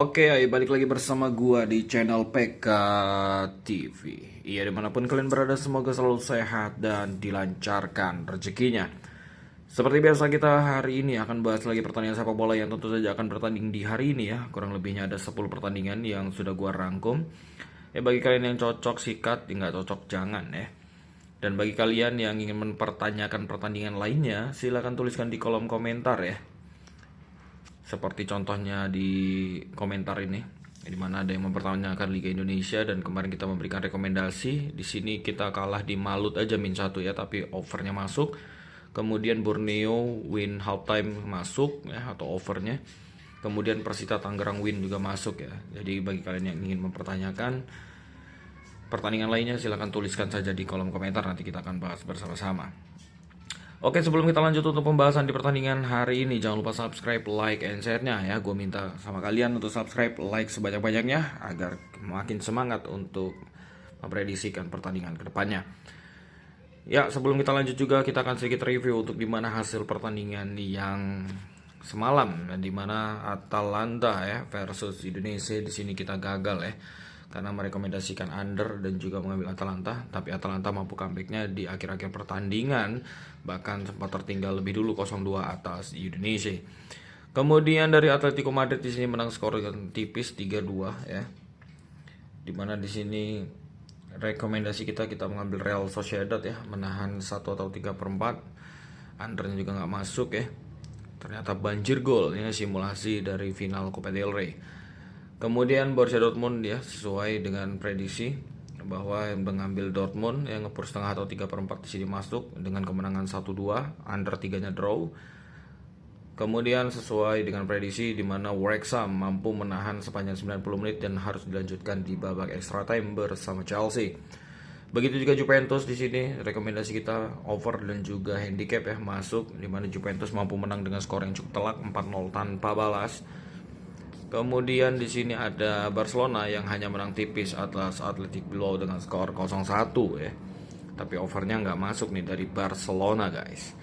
Oke, balik lagi bersama gua di channel PK TV. Iya, dimanapun kalian berada, semoga selalu sehat dan dilancarkan rezekinya. Seperti biasa, kita hari ini akan bahas lagi pertandingan sepak bola yang tentu saja akan bertanding di hari ini ya. Kurang lebihnya ada 10 pertandingan yang sudah gua rangkum. Bagi kalian yang cocok sikat, nggak cocok jangan ya. Dan bagi kalian yang ingin mempertanyakan pertandingan lainnya, silahkan tuliskan di kolom komentar ya. Seperti contohnya di komentar ini, di mana ada yang mempertanyakan Liga Indonesia dan kemarin kita memberikan rekomendasi. Di sini kita kalah di Malut aja -1 ya, tapi overnya masuk. Kemudian Borneo win halftime masuk ya, atau overnya. Kemudian Persita Tangerang win juga masuk ya. Jadi bagi kalian yang ingin mempertanyakan pertandingan lainnya, silahkan tuliskan saja di kolom komentar, nanti kita akan bahas bersama-sama. Oke, sebelum kita lanjut untuk pembahasan di pertandingan hari ini, jangan lupa subscribe, like, and share-nya ya. Gue minta sama kalian untuk subscribe, like sebanyak-banyaknya agar makin semangat untuk memprediksikan pertandingan ke depannya. Ya, sebelum kita lanjut juga, kita akan sedikit review untuk dimana hasil pertandingan yang semalam, dan dimana Atalanta ya versus Indonesia. Di sini kita gagal ya, karena merekomendasikan under dan juga mengambil Atalanta, tapi Atalanta mampu comebacknya di akhir-akhir pertandingan, bahkan sempat tertinggal lebih dulu 0-2 atas Indonesia. Kemudian dari Atletico Madrid di sini menang skor tipis 3-2 ya. Dimana di sini rekomendasi kita mengambil Real Sociedad ya, menahan 1 atau 3/4. Undernya juga nggak masuk ya. Ternyata banjir gol, ini simulasi dari final Copa del Rey. Kemudian Borussia Dortmund ya, sesuai dengan prediksi bahwa yang mengambil Dortmund yang ngepur setengah atau 3/4 di sini masuk dengan kemenangan 1-2, under 3-nya draw. Kemudian sesuai dengan prediksi di mana Wrexham mampu menahan sepanjang 90 menit dan harus dilanjutkan di babak extra time bersama Chelsea. Begitu juga Juventus di sini, rekomendasi kita over dan juga handicap ya masuk, di mana Juventus mampu menang dengan skor yang cukup telak 4-0 tanpa balas. Kemudian di sini ada Barcelona yang hanya menang tipis atas Athletic Bilbao dengan skor 0-1 ya. Tapi overnya nggak masuk nih dari Barcelona guys.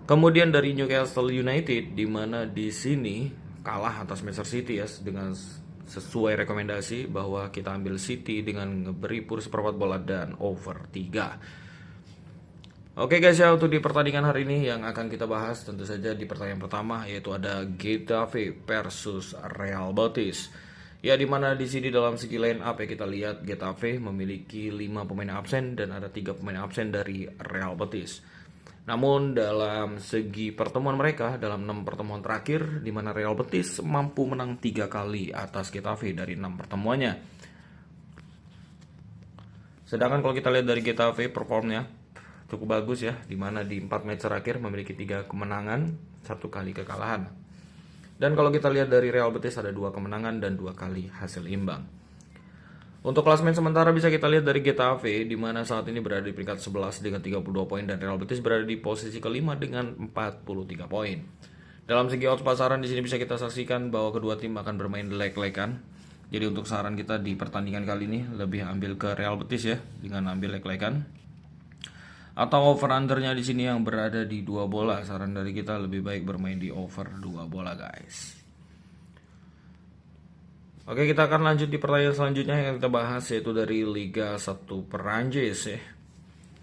Kemudian dari Newcastle United, di mana di sini kalah atas Manchester City ya, dengan sesuai rekomendasi bahwa kita ambil City dengan ngeberi pur seperempat bola dan over 3. Oke guys ya, untuk di pertandingan hari ini yang akan kita bahas tentu saja di pertandingan pertama, yaitu ada Getafe versus Real Betis. Ya, dimana di sini dalam segi line up ya, kita lihat Getafe memiliki 5 pemain absen dan ada 3 pemain absen dari Real Betis. Namun dalam segi pertemuan mereka dalam 6 pertemuan terakhir, di mana Real Betis mampu menang 3 kali atas Getafe dari 6 pertemuannya. Sedangkan kalau kita lihat dari Getafe performnya cukup bagus ya, dimana di 4 match terakhir memiliki 3 kemenangan, 1 kali kekalahan. Dan kalau kita lihat dari Real Betis ada 2 kemenangan dan 2 kali hasil imbang. Untuk klasemen sementara bisa kita lihat dari Getafe, di mana saat ini berada di peringkat 11 dengan 32 poin dan Real Betis berada di posisi kelima dengan 43 poin. Dalam segi odds pasaran di sini bisa kita saksikan bahwa kedua tim akan bermain leg-legan. Jadi untuk saran kita di pertandingan kali ini lebih ambil ke Real Betis ya, dengan ambil leg-legan. Atau over undernya di sini yang berada di 2 bola. Saran dari kita lebih baik bermain di over 2 bola guys. Oke, kita akan lanjut di pertandingan selanjutnya yang kita bahas, yaitu dari Liga 1 Perancis ya,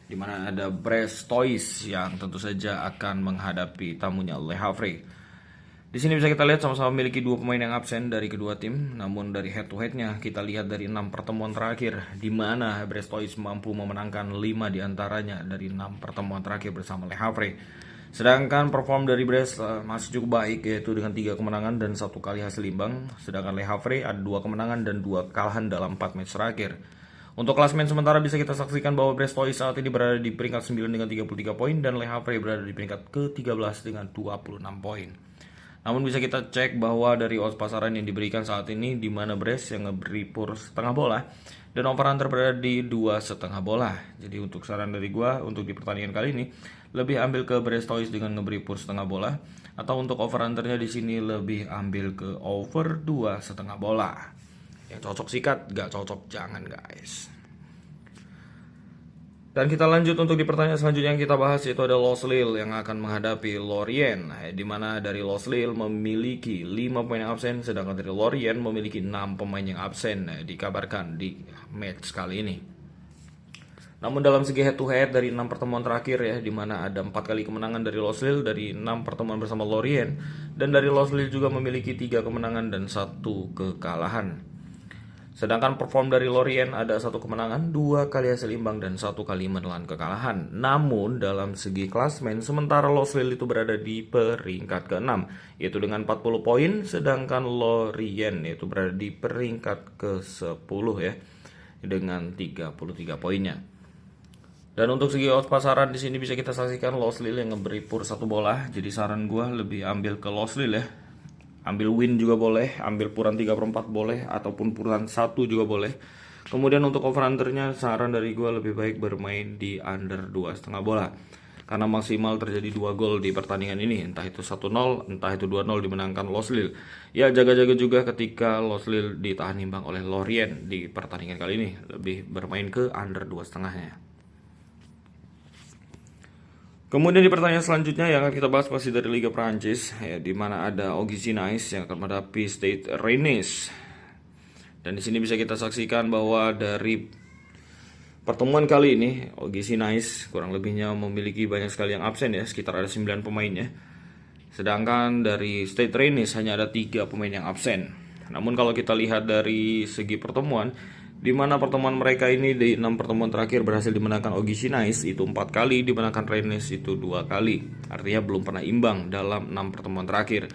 dimana ada Brestois yang tentu saja akan menghadapi tamunya Le Havre. Di sini bisa kita lihat sama-sama memiliki 2 pemain yang absen dari kedua tim. Namun dari head to headnya kita lihat dari 6 pertemuan terakhir, di mana Brestois mampu memenangkan 5 diantaranya dari 6 pertemuan terakhir bersama Le Havre. Sedangkan perform dari Brest masih cukup baik, yaitu dengan 3 kemenangan dan 1 kali hasil imbang. Sedangkan Le Havre ada 2 kemenangan dan 2 kekalahan dalam 4 match terakhir. Untuk klasemen sementara bisa kita saksikan bahwa Brestois saat ini berada di peringkat 9 dengan 33 poin dan Le Havre berada di peringkat ke-13 dengan 26 poin. Namun bisa kita cek bahwa dari odds pasaran yang diberikan saat ini, di mana Brest yang ngeberi pur setengah bola dan over under berada di 2,5 bola. Jadi untuk saran dari gua untuk di pertandingan kali ini lebih ambil ke Brestois dengan ngeberi pur setengah bola, atau untuk over undernya di sini lebih ambil ke over 2,5 bola. Yang cocok sikat, gak cocok jangan guys. Dan kita lanjut untuk di pertanyaan selanjutnya yang kita bahas, yaitu ada Los Lille yang akan menghadapi Lorient, di mana dari Los Lille memiliki 5 pemain yang absen, sedangkan dari Lorient memiliki 6 pemain yang absen, dikabarkan di match kali ini. Namun dalam segi head to head dari 6 pertemuan terakhir ya, di mana ada 4 kali kemenangan dari Los Lille dari 6 pertemuan bersama Lorient, dan dari Los Lille juga memiliki 3 kemenangan dan 1 kekalahan. Sedangkan perform dari Lorient ada 1 kemenangan, 2 kali hasil imbang, dan 1 kali menelan kekalahan. Namun dalam segi klasmen, sementara Los Lille itu berada di peringkat ke-6, yaitu dengan 40 poin, sedangkan Lorient itu berada di peringkat ke-10 ya, dengan 33 poinnya. Dan untuk segi odds pasaran di sini bisa kita saksikan Los Lille yang ngeberi pur 1 bola. Jadi saran gue lebih ambil ke Los Lille ya. Ambil win juga boleh, ambil puran 3/4 boleh, ataupun puran 1 juga boleh. Kemudian untuk over undernya, saran dari gue lebih baik bermain di under 2,5 bola, karena maksimal terjadi 2 gol di pertandingan ini, entah itu 1-0, entah itu 2-0 dimenangkan Los Lille. Ya jaga-jaga juga ketika Los Lille ditahan imbang oleh Lorient di pertandingan kali ini, lebih bermain ke under 2,5-nya. Kemudian di pertanyaan selanjutnya yang akan kita bahas masih dari Liga Prancis, ya, di mana ada Auxerre Nice yang akan menghadapi Stade Rennais. Dan di sini bisa kita saksikan bahwa dari pertemuan kali ini Auxerre Nice kurang lebihnya memiliki banyak sekali yang absen ya, sekitar ada 9 pemainnya. Sedangkan dari Stade Rennais hanya ada 3 pemain yang absen. Namun kalau kita lihat dari segi pertemuan, di mana pertemuan mereka ini di 6 pertemuan terakhir berhasil dimenangkan Auxerre Nice itu 4 kali, dimenangkan Rennes itu 2 kali. Artinya belum pernah imbang dalam 6 pertemuan terakhir.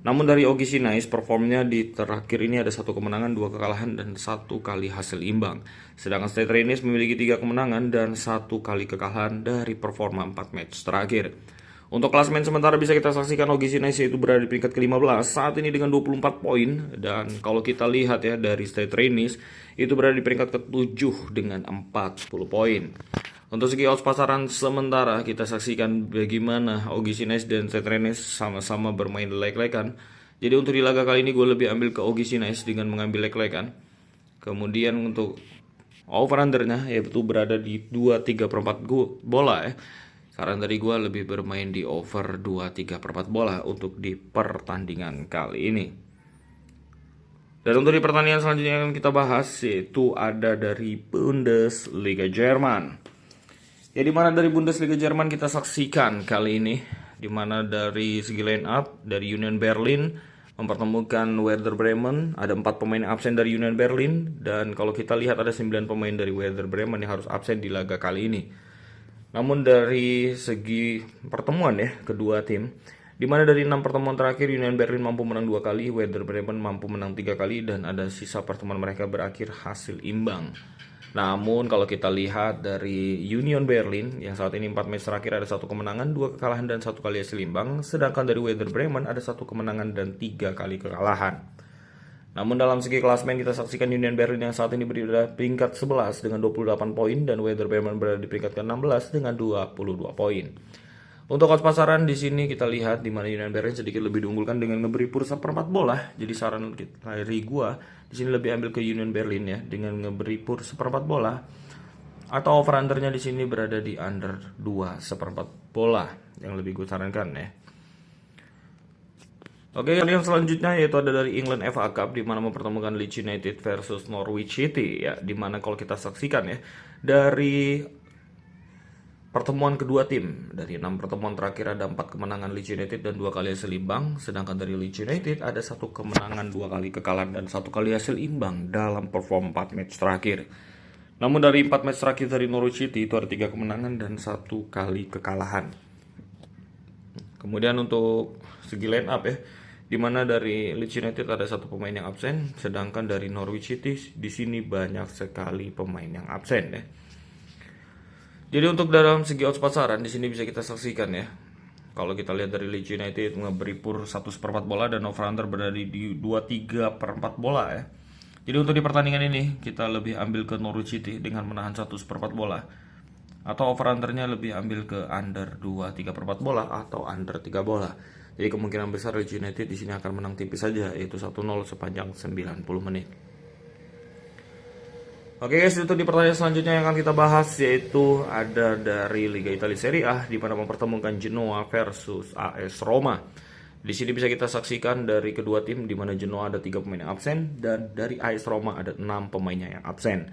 Namun dari Auxerre Nice performnya di terakhir ini ada 1 kemenangan, 2 kekalahan, dan 1 kali hasil imbang. Sedangkan Stade Rennais memiliki 3 kemenangan dan 1 kali kekalahan dari performa 4 match terakhir. Untuk klasmen sementara bisa kita saksikan Auxerre Nice itu berada di peringkat ke-15 saat ini dengan 24 poin. Dan kalau kita lihat ya dari Stade Rennais itu berada di peringkat ke-7 dengan 40 poin. Untuk segi odds pasaran sementara kita saksikan bagaimana Auxerre Nice dan Stade Rennais sama-sama bermain leg-legan. Jadi untuk di laga kali ini gue lebih ambil ke Auxerre Nice dengan mengambil leg-legan. Kemudian untuk over undernya yaitu berada di 2,3/4 bola ya. Saran dari gue lebih bermain di over 2,3/4 bola untuk di pertandingan kali ini. Dan untuk di pertandingan selanjutnya yang kita bahas yaitu ada dari Bundesliga Jerman. Ya, dimana dari Bundesliga Jerman kita saksikan kali ini, dimana dari segi line up dari Union Berlin mempertemukan Werder Bremen. Ada 4 pemain yang absen dari Union Berlin, dan kalau kita lihat ada 9 pemain dari Werder Bremen yang harus absen di laga kali ini. Namun dari segi pertemuan ya kedua tim, di mana dari 6 pertemuan terakhir Union Berlin mampu menang 2 kali, Werder Bremen mampu menang 3 kali, dan ada sisa pertemuan mereka berakhir hasil imbang. Namun kalau kita lihat dari Union Berlin yang saat ini 4 match terakhir ada 1 kemenangan, 2 kekalahan, dan 1 kali hasil imbang. Sedangkan dari Werder Bremen ada 1 kemenangan dan 3 kali kekalahan. Namun dalam segi klasmen kita saksikan Union Berlin yang saat ini berada peringkat 11 dengan 28 poin, dan Werder Bremen berada di peringkat ke-16 dengan 22 poin. Untuk odds pasaran di sini kita lihat di mana Union Berlin sedikit lebih diunggulkan dengan ngeberi pur 1/4 bola. Jadi saran dari gua di sini lebih ambil ke Union Berlin ya dengan ngeberi pur 1/4 bola, atau over undernya di sini berada di under 2/4 bola yang lebih gue sarankan ya. Oke, yang selanjutnya yaitu ada dari England FA Cup di mana mempertemukan Leeds United versus Norwich City ya, di mana kalau kita saksikan ya dari pertemuan kedua tim, dari 6 pertemuan terakhir ada 4 kemenangan Leeds United dan 2 kali hasil imbang, sedangkan dari Leeds United ada 1 kemenangan, 2 kali kekalahan, dan 1 kali hasil imbang dalam perform 4 match terakhir. Namun dari 4 match terakhir dari Norwich City itu ada 3 kemenangan dan 1 kali kekalahan. Kemudian untuk segi line up ya, di mana dari Leeds United ada 1 pemain yang absen, sedangkan dari Norwich City di sini banyak sekali pemain yang absen ya. Jadi untuk dalam segi odds pasaran di sini bisa kita saksikan ya. Kalau kita lihat dari Leeds United ngeberi pur 1/4 bola dan over under berada di 2,3/4 bola ya. Jadi untuk di pertandingan ini kita lebih ambil ke Norwich City dengan menahan 1/4 bola, atau over undernya lebih ambil ke under 2,3/4 bola atau under 3 bola. Jadi kemungkinan besar Leeds United di sini akan menang tipis saja, yaitu 1-0 sepanjang 90 menit. Oke guys, itu di pertandingan selanjutnya yang akan kita bahas, yaitu ada dari Liga Italia Serie A di mana mempertemukan Genoa versus AS Roma. Di sini bisa kita saksikan dari kedua tim di mana Genoa ada 3 pemain yang absen dan dari AS Roma ada 6 pemainnya yang absen.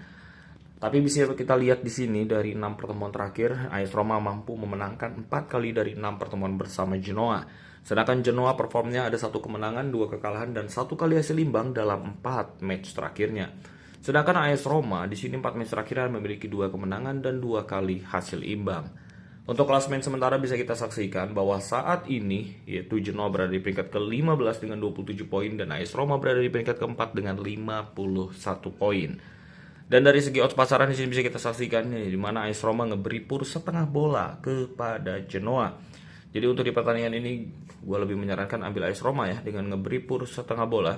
Tapi bisa kita lihat di sini dari 6 pertemuan terakhir, AS Roma mampu memenangkan 4 kali dari 6 pertemuan bersama Genoa. Sedangkan Genoa performnya ada 1 kemenangan, 2 kekalahan dan 1 kali hasil imbang dalam 4 match terakhirnya. Sedangkan AS Roma di sini 4 match terakhir memiliki 2 kemenangan dan 2 kali hasil imbang. Untuk klasemen sementara bisa kita saksikan bahwa saat ini yaitu Genoa berada di peringkat ke-15 dengan 27 poin dan AS Roma berada di peringkat ke-4 dengan 51 poin. Dan dari segi odds pasaran di sini bisa kita saksikan di mana AS Roma ngeberi pur setengah bola kepada Genoa. Jadi untuk di pertandingan ini gue lebih menyarankan ambil AS Roma ya dengan ngeberi pur setengah bola.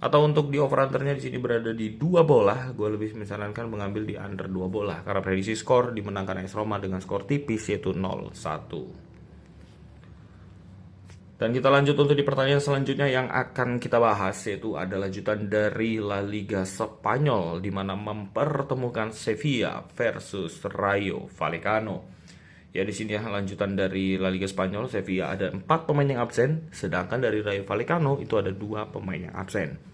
Atau untuk di over undernya di sini berada di 2 bola, gue lebih menyarankan mengambil di under 2 bola karena prediksi skor dimenangkan AS Roma dengan skor tipis yaitu 0-1. Dan kita lanjut untuk di pertandingan selanjutnya yang akan kita bahas, yaitu ada lanjutan dari La Liga Spanyol di mana mempertemukan Sevilla versus Rayo Vallecano. Ya, di sini ya lanjutan dari La Liga Spanyol, Sevilla ada 4 pemain yang absen, sedangkan dari Rayo Vallecano itu ada 2 pemain yang absen.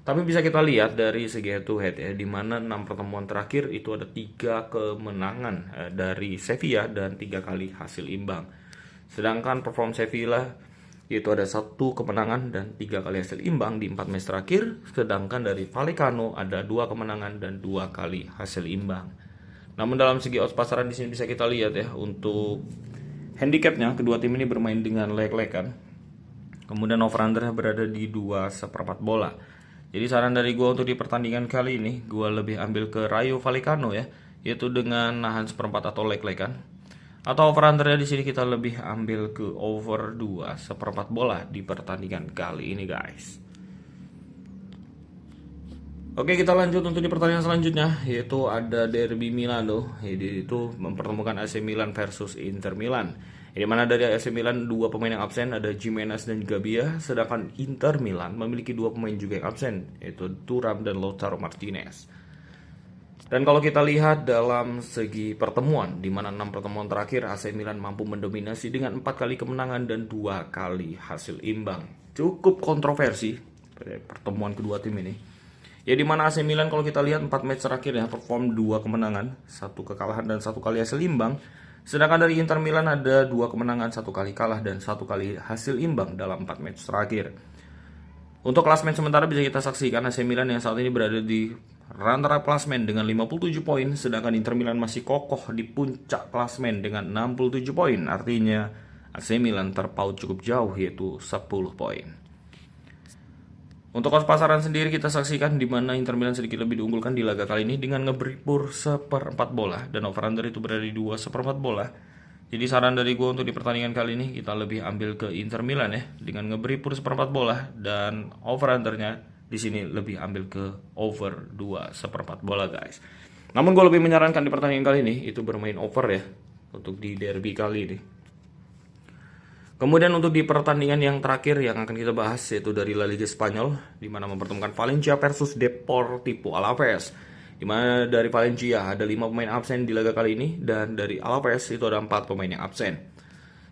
Tapi bisa kita lihat dari segi head to head ya, di mana 6 pertemuan terakhir itu ada 3 kemenangan dari Sevilla dan 3 kali hasil imbang. Sedangkan perform Sevilla itu ada 1 kemenangan dan 3 kali hasil imbang di 4 match terakhir. Sedangkan dari Vallecano ada 2 kemenangan dan 2 kali hasil imbang. Namun dalam segi odds pasaran di sini bisa kita lihat ya, untuk handicapnya kedua tim ini bermain dengan leg-legan. Kemudian over-undernya berada di 2/4 bola. Jadi saran dari gue untuk di pertandingan kali ini, gue lebih ambil ke Rayo Vallecano ya, yaitu dengan nahan 1/4 atau leg-legan. Atau over-undernya di sini kita lebih ambil ke over 2/4 bola di pertandingan kali ini guys. Oke, kita lanjut untuk di pertandingan selanjutnya, yaitu ada Derby Milano, yaitu mempertemukan AC Milan versus Inter Milan. Di mana dari AC Milan 2 pemain yang absen ada Gimenez dan Gabia, sedangkan Inter Milan memiliki 2 pemain juga yang absen, yaitu Thuram dan Lautaro Martinez. Dan kalau kita lihat dalam segi pertemuan, di mana 6 pertemuan terakhir AC Milan mampu mendominasi dengan 4 kali kemenangan dan 2 kali hasil imbang. Cukup kontroversi pertemuan kedua tim ini. Ya, di mana AC Milan kalau kita lihat 4 match terakhirnya perform 2 kemenangan, 1 kekalahan dan 1 kali hasil imbang. Sedangkan dari Inter Milan ada 2 kemenangan, 1 kali kalah dan 1 kali hasil imbang dalam 4 match terakhir. Untuk klasemen sementara bisa kita saksikan AC Milan yang saat ini berada di runner-up klasemen dengan 57 poin, sedangkan Inter Milan masih kokoh di puncak klasemen dengan 67 poin. Artinya AC Milan terpaut cukup jauh yaitu 10 poin. Untuk odds pasaran sendiri kita saksikan di mana Inter Milan sedikit lebih diunggulkan di laga kali ini dengan ngeberi pur 1/4 bola dan over-under itu berada di 2/4 bola. Jadi saran dari gue untuk di pertandingan kali ini kita lebih ambil ke Inter Milan ya dengan ngeberi pur 1/4 bola dan over-undernya di sini lebih ambil ke over 2/4 bola guys. Namun gue lebih menyarankan di pertandingan kali ini itu bermain over ya untuk di derby kali ini. Kemudian untuk di pertandingan yang terakhir yang akan kita bahas yaitu dari La Liga Spanyol di mana mempertemukan Valencia versus Deportivo Alaves. Di mana dari Valencia ada 5 pemain absen di laga kali ini dan dari Alaves itu ada 4 pemain yang absen.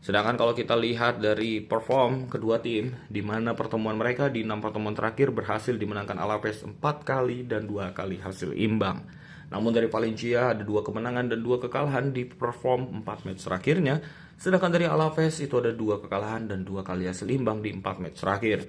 Sedangkan kalau kita lihat dari perform kedua tim di mana pertemuan mereka di 6 pertemuan terakhir berhasil dimenangkan Alaves 4 kali dan 2 kali hasil imbang. Namun dari Valencia ada 2 kemenangan dan 2 kekalahan di perform 4 match terakhirnya. Sedangkan dari Alaves itu ada 2 kekalahan dan 2 kali hasil imbang di 4 match terakhir.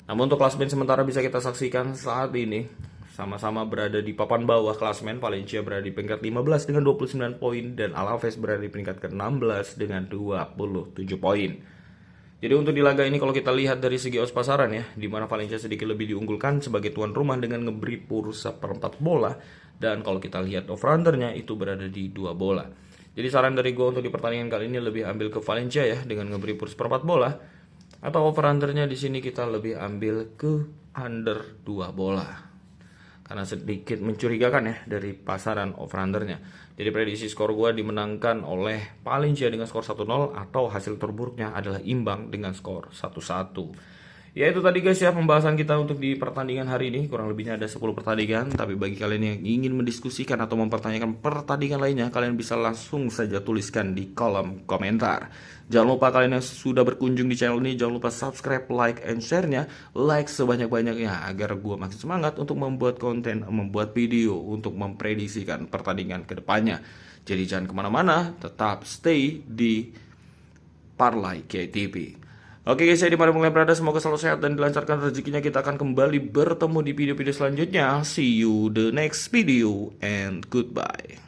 Namun untuk klasemen sementara bisa kita saksikan saat ini sama-sama berada di papan bawah klasemen. Valencia berada di peringkat 15 dengan 29 poin dan Alaves berada di peringkat ke-16 dengan 27 poin. Jadi untuk di laga ini kalau kita lihat dari segi odds pasaran ya, di mana Valencia sedikit lebih diunggulkan sebagai tuan rumah dengan ngeberi pur 1/4 bola. Dan kalau kita lihat over-undernya itu berada di 2 bola. Jadi saran dari gue untuk di pertandingan kali ini lebih ambil ke Valencia ya dengan ngeberi pur 1/4 bola. Atau over-undernya di sini kita lebih ambil ke under 2 bola. Karena sedikit mencurigakan ya dari pasaran over-undernya. Jadi prediksi skor gue dimenangkan oleh Valencia dengan skor 1-0 atau hasil terburuknya adalah imbang dengan skor 1-1. Ya itu tadi guys ya pembahasan kita untuk di pertandingan hari ini. Kurang lebihnya ada 10 pertandingan. Tapi bagi kalian yang ingin mendiskusikan atau mempertanyakan pertandingan lainnya, kalian bisa langsung saja tuliskan di kolom komentar. Jangan lupa kalian yang sudah berkunjung di channel ini, jangan lupa subscribe, like, and share-nya. Like sebanyak-banyaknya agar gue makin semangat untuk membuat konten, membuat video untuk memprediksikan pertandingan ke depannya. Jadi jangan kemana-mana, tetap stay di Parlay KTV. Oke guys, saya dimanapun kalian berada, semoga selalu sehat dan dilancarkan rezekinya. Kita akan kembali bertemu di video-video selanjutnya. See you the next video and goodbye.